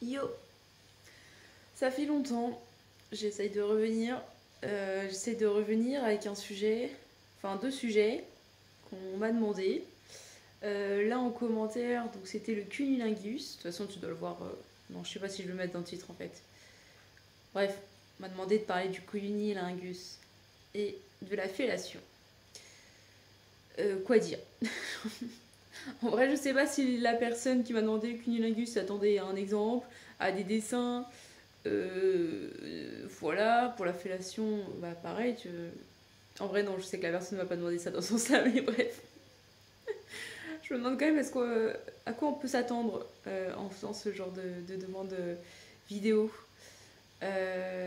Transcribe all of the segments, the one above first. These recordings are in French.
Yo, ça fait longtemps, j'essaye de revenir. J'essaie de revenir avec un sujet, enfin deux sujets qu'on m'a demandé. Là en commentaire, donc c'était le cunnilingus. De toute façon, tu dois le voir. Non, je sais pas si je vais le mettre dans le titre en fait. Bref, on m'a demandé de parler du cunnilingus et de la fellation. Quoi dire? En vrai, je sais pas si la personne qui m'a demandé le cunnilingus s'attendait à un exemple, à des dessins. Voilà, pour la fellation, bah pareil. En vrai, non, je sais que la personne ne m'a pas demandé ça dans ce sens-là, mais bref. Je me demande quand même à quoi on peut s'attendre en faisant ce genre de demande vidéo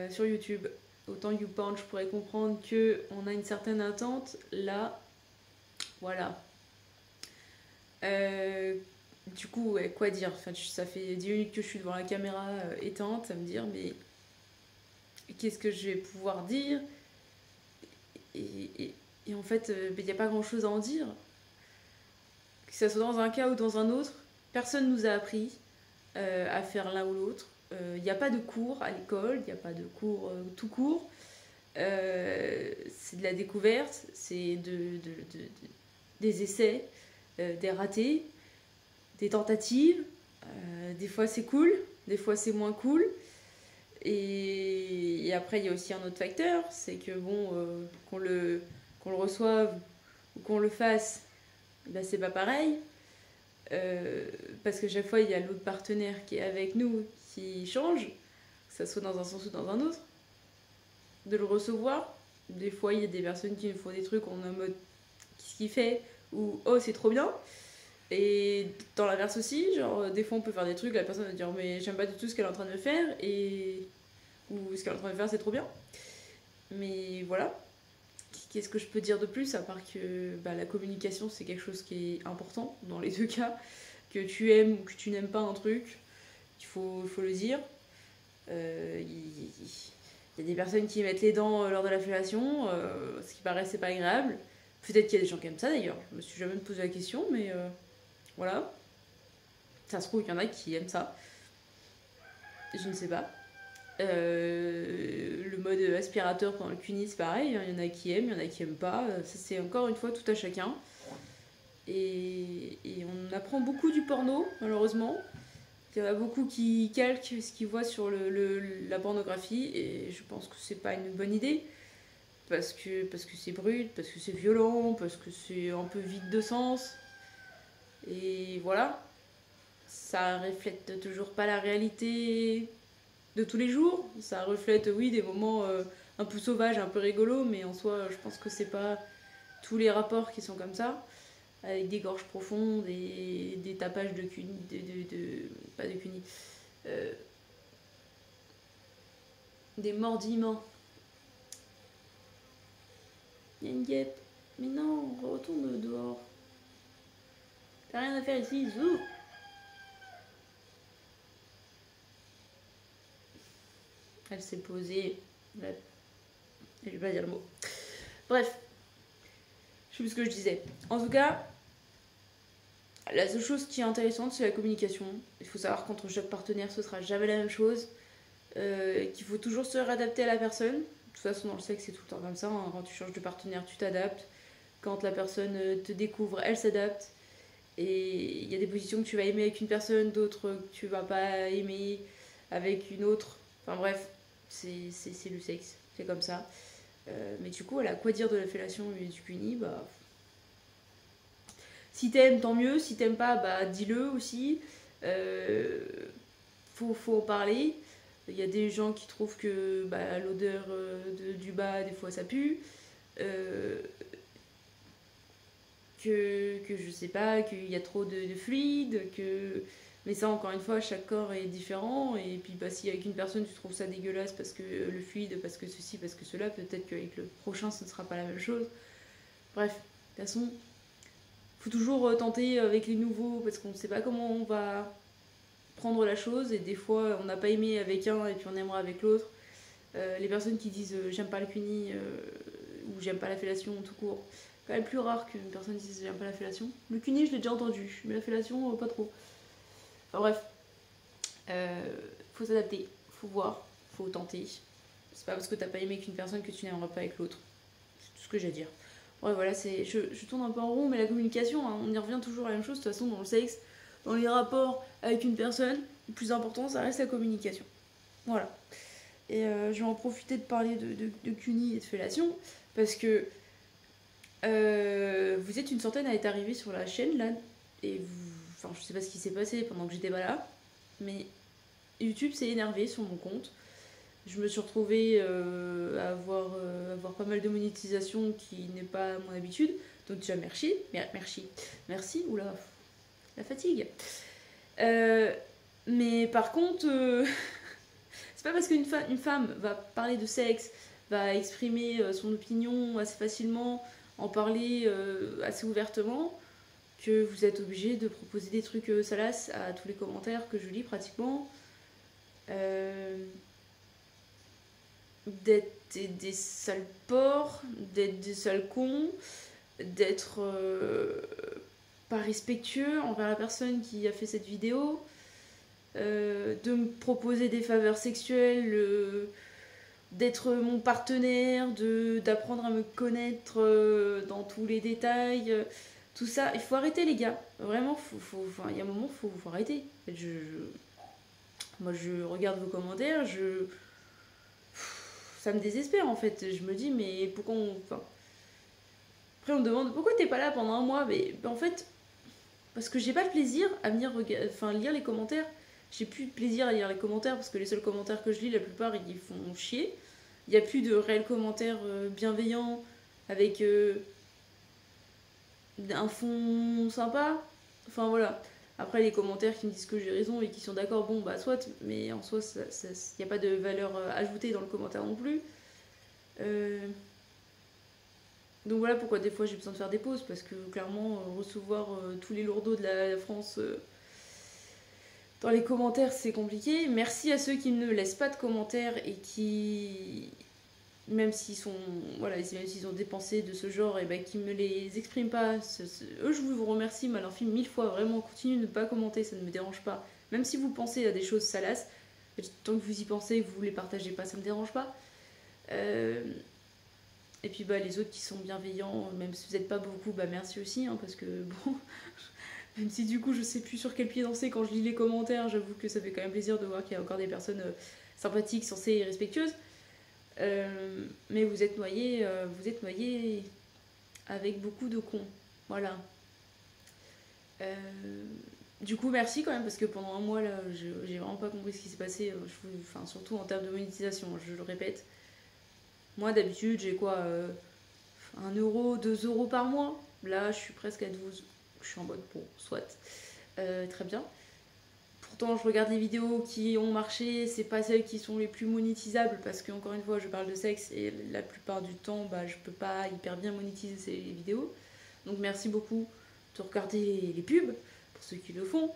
sur YouTube. Autant YouPorn, je pourrais comprendre qu'on a une certaine attente. Là, voilà. Euh, du coup, ouais, quoi dire, enfin, ça fait 10 minutes que je suis devant la caméra éteinte à me dire, mais qu'est-ce que je vais pouvoir dire et, et, et en fait, il n'y a pas grand-chose à en dire. Que ce soit dans un cas ou dans un autre, personne nous a appris à faire l'un ou l'autre. Il n'y a pas de cours à l'école, il n'y a pas de cours tout court. C'est de la découverte, c'est des essais, des ratés, des tentatives. Des fois c'est cool, des fois c'est moins cool. Et après, il y a aussi un autre facteur, c'est que bon, qu'on le reçoive ou qu'on le fasse, ben, c'est pas pareil. Parce que chaque fois, il y a l'autre partenaire qui est avec nous qui change, que ça soit dans un sens ou dans un autre. De le recevoir, des fois, il y a des personnes qui nous font des trucs, on est en mode qu'est-ce qu'il fait ou oh, c'est trop bien. Et dans l'inverse aussi, genre, des fois, on peut faire des trucs, la personne va dire mais j'aime pas du tout ce qu'elle est en train de faire et ou ce qu'elle est en train de faire, c'est trop bien. Mais voilà. Qu'est-ce que je peux dire de plus à part que bah, la communication c'est quelque chose qui est important dans les deux cas, que tu aimes ou que tu n'aimes pas un truc, il faut le dire. Il y a des personnes qui mettent les dents lors de la fellation, ce qui paraît c'est pas agréable. Peut-être qu'il y a des gens qui aiment ça d'ailleurs, je me suis jamais posé la question, mais voilà. Ça se trouve qu'il y en a qui aiment ça, je ne sais pas. Le mode aspirateur pendant le cunis, c'est pareil, il y en a qui aiment, il y en a qui aiment pas. Ça, c'est encore une fois tout à chacun. Et on apprend beaucoup du porno, malheureusement. Il y en a beaucoup qui calquent ce qu'ils voient sur la pornographie, et je pense que c'est pas une bonne idée. Parce que c'est brut, parce que c'est violent, parce que c'est un peu vide de sens. Et voilà. Ça reflète toujours pas la réalité de tous les jours. Ça reflète, oui, des moments un peu sauvages, un peu rigolos, mais en soi, je pense que c'est pas tous les rapports qui sont comme ça, avec des gorges profondes et des tapages de cuni, pas de cuni, euh, des mordiments. Il y a une guêpe. Mais non, retourne dehors. T'as rien à faire ici, zou. Elle s'est posée. Je vais pas dire le mot. Bref, je sais plus ce que je disais. En tout cas, la seule chose qui est intéressante, c'est la communication. Il faut savoir qu'entre chaque partenaire, ce sera jamais la même chose. Qu'il faut toujours se réadapter à la personne. De toute façon, dans le sexe, c'est tout le temps comme ça. Hein. Quand tu changes de partenaire, tu t'adaptes. Quand la personne te découvre, elle s'adapte. Et il y a des positions que tu vas aimer avec une personne, d'autres que tu vas pas aimer avec une autre. Enfin bref, c'est le sexe. C'est comme ça. Mais du coup, voilà, quoi dire de la fellation et du puni, bah. Si t'aimes, tant mieux. Si t'aimes pas, bah dis-le aussi. Euh, faut en parler. Il y a des gens qui trouvent que bah, l'odeur du bas, des fois, ça pue. Euh, que je sais pas, qu'il y a trop de fluide, que. Mais ça, encore une fois, chaque corps est différent. Et puis, bah, si avec une personne, tu trouves ça dégueulasse parce que le fluide, parce que ceci, parce que cela, peut-être qu'avec le prochain, ce ne sera pas la même chose. Bref, de toute façon, faut toujours tenter avec les nouveaux parce qu'on ne sait pas comment on va prendre la chose. Et des fois, on n'a pas aimé avec un et puis on aimera avec l'autre. Les personnes qui disent j'aime pas le cuni ou j'aime pas la fellation tout court, quand même plus rare qu'une personne dise j'aime pas la fellation. Le cuni, je l'ai déjà entendu, mais la fellation, pas trop. Enfin bref, Faut s'adapter, faut voir, faut tenter. C'est pas parce que t'as pas aimé qu'une personne que tu n'aimeras pas avec l'autre. C'est tout ce que j'ai à dire. Ouais, voilà, je tourne un peu en rond, mais la communication, hein, on y revient toujours à la même chose. De toute façon, dans le sexe, dans les rapports avec une personne, le plus important, ça reste la communication. Voilà. Et je vais en profiter de parler de cuni et de fellation, parce que vous êtes une centaine à être arrivée sur la chaîne, là, et vous... Enfin, je sais pas ce qui s'est passé pendant que j'étais pas là, mais YouTube s'est énervé sur mon compte. Je me suis retrouvée à avoir pas mal de monétisation qui n'est pas mon habitude. Donc déjà merci, oula, la fatigue. Mais par contre, c'est pas parce qu'une une femme va parler de sexe, va exprimer son opinion assez facilement, en parler assez ouvertement, que vous êtes obligé de proposer des trucs salaces à tous les commentaires que je lis pratiquement. D'être des sales porcs, d'être des sales cons, d'être pas respectueux envers la personne qui a fait cette vidéo, de me proposer des faveurs sexuelles, d'être mon partenaire, d'apprendre à me connaître dans tous les détails, tout ça. Il faut arrêter les gars, vraiment, il y a un moment, faut arrêter. Moi je regarde vos commentaires, ça me désespère en fait. Je me dis, mais pourquoi on. Enfin... Après, on me demande pourquoi t'es pas là pendant un mois. Mais en fait, parce que j'ai pas de plaisir à venir lire les commentaires. J'ai plus de plaisir à lire les commentaires parce que les seuls commentaires que je lis, la plupart ils font chier. Il n'y a plus de réels commentaires bienveillants avec un fond sympa. Enfin voilà. Après, les commentaires qui me disent que j'ai raison et qui sont d'accord, bon bah soit, mais en soi, il n'y a pas de valeur ajoutée dans le commentaire non plus. Donc voilà pourquoi des fois j'ai besoin de faire des pauses, parce que clairement, recevoir tous les lourdeaux de la France dans les commentaires, c'est compliqué. Merci à ceux qui ne laissent pas de commentaires et qui, même s'ils sont, voilà, même s'ils ont dépensé de ce genre, et ben qui me les expriment pas. Eux, je vous remercie, mais leur film 1000 fois, vraiment, continuez de ne pas commenter, ça ne me dérange pas. Même si vous pensez à des choses salaces, tant que vous y pensez, que vous les partagez pas, ça me dérange pas. Et puis bah les autres qui sont bienveillants, même si vous n'êtes pas beaucoup, bah merci aussi, hein, parce que bon, même si du coup je sais plus sur quel pied danser quand je lis les commentaires, j'avoue que ça fait quand même plaisir de voir qu'il y a encore des personnes sympathiques, sensées et respectueuses. Mais vous êtes noyés avec beaucoup de cons. Voilà. Du coup, merci quand même, parce que pendant un mois, là, j'ai vraiment pas compris ce qui s'est passé. Enfin, surtout en termes de monétisation, je le répète. Moi, d'habitude, j'ai quoi 1 euro, 2 euros par mois. Là, je suis presque à 12. Je suis en mode, bon, soit. Très bien. Pourtant, je regarde les vidéos qui ont marché, c'est pas celles qui sont les plus monétisables, parce que encore une fois, je parle de sexe et la plupart du temps, bah, je peux pas hyper bien monétiser ces vidéos. Donc merci beaucoup de regarder les pubs, pour ceux qui le font.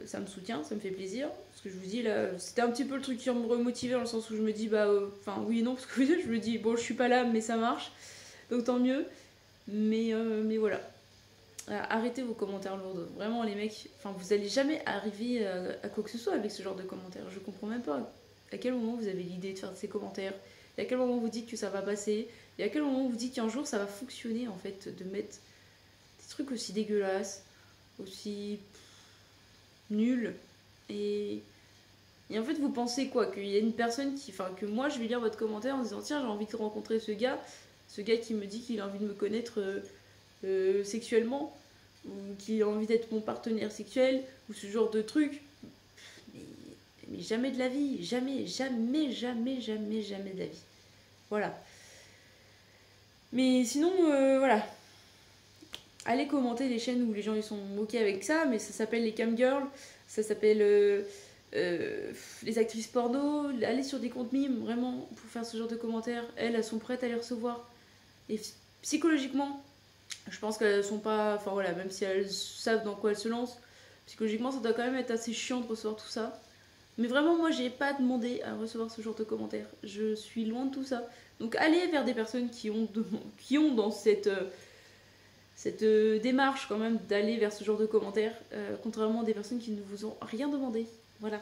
Ça me soutient, ça me fait plaisir. Ce que je vous dis là, c'était un petit peu le truc qui me remotivait dans le sens où je me dis, bah, enfin, oui et non, parce que je me dis, bon, je suis pas là, mais ça marche, donc tant mieux. Mais voilà. Arrêtez vos commentaires lourds. Vraiment, les mecs, enfin, vous allez jamais arriver à quoi que ce soit avec ce genre de commentaires. Je comprends même pas à quel moment vous avez l'idée de faire ces commentaires. Et à quel moment vous dites que ça va passer. Et à quel moment vous dites qu'un jour ça va fonctionner, en fait, de mettre des trucs aussi dégueulasses, aussi nuls. Et en fait, vous pensez quoi? Qu'il y a une personne qui. Enfin, que moi je vais lire votre commentaire en disant, tiens, j'ai envie de rencontrer ce gars qui me dit qu'il a envie de me connaître. Sexuellement, ou qui a envie d'être mon partenaire sexuel, ou ce genre de truc. Mais jamais de la vie, jamais de la vie. Voilà. Mais sinon, voilà. Allez commenter les chaînes où les gens ils sont ok avec ça, mais ça s'appelle les camgirls, ça s'appelle les actrices porno. Allez sur des comptes mimes, vraiment, pour faire ce genre de commentaires. Elles sont prêtes à les recevoir. Et psychologiquement, je pense qu'elles sont pas. Enfin voilà, même si elles savent dans quoi elles se lancent, psychologiquement ça doit quand même être assez chiant de recevoir tout ça. Mais vraiment, moi j'ai pas demandé à recevoir ce genre de commentaires. Je suis loin de tout ça. Donc allez vers des personnes qui ont dans cette cette démarche quand même d'aller vers ce genre de commentaires, contrairement à des personnes qui ne vous ont rien demandé. Voilà.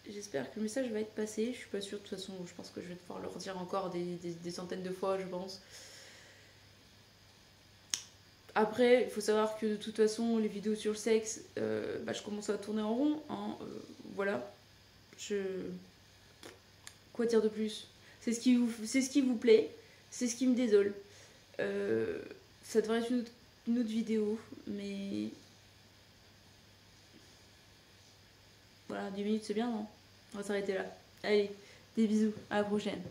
J'espère que le message va être passé. Je suis pas sûre, de toute façon, je pense que je vais devoir le redire encore des centaines de fois, je pense. Après, il faut savoir que de toute façon, les vidéos sur le sexe, je commence à tourner en rond. Hein, voilà. Quoi dire de plus? C'est ce qui vous plaît, c'est ce qui me désole. Ça devrait être une autre vidéo, mais voilà, 10 minutes c'est bien, non? On va s'arrêter là. Allez, des bisous, à la prochaine.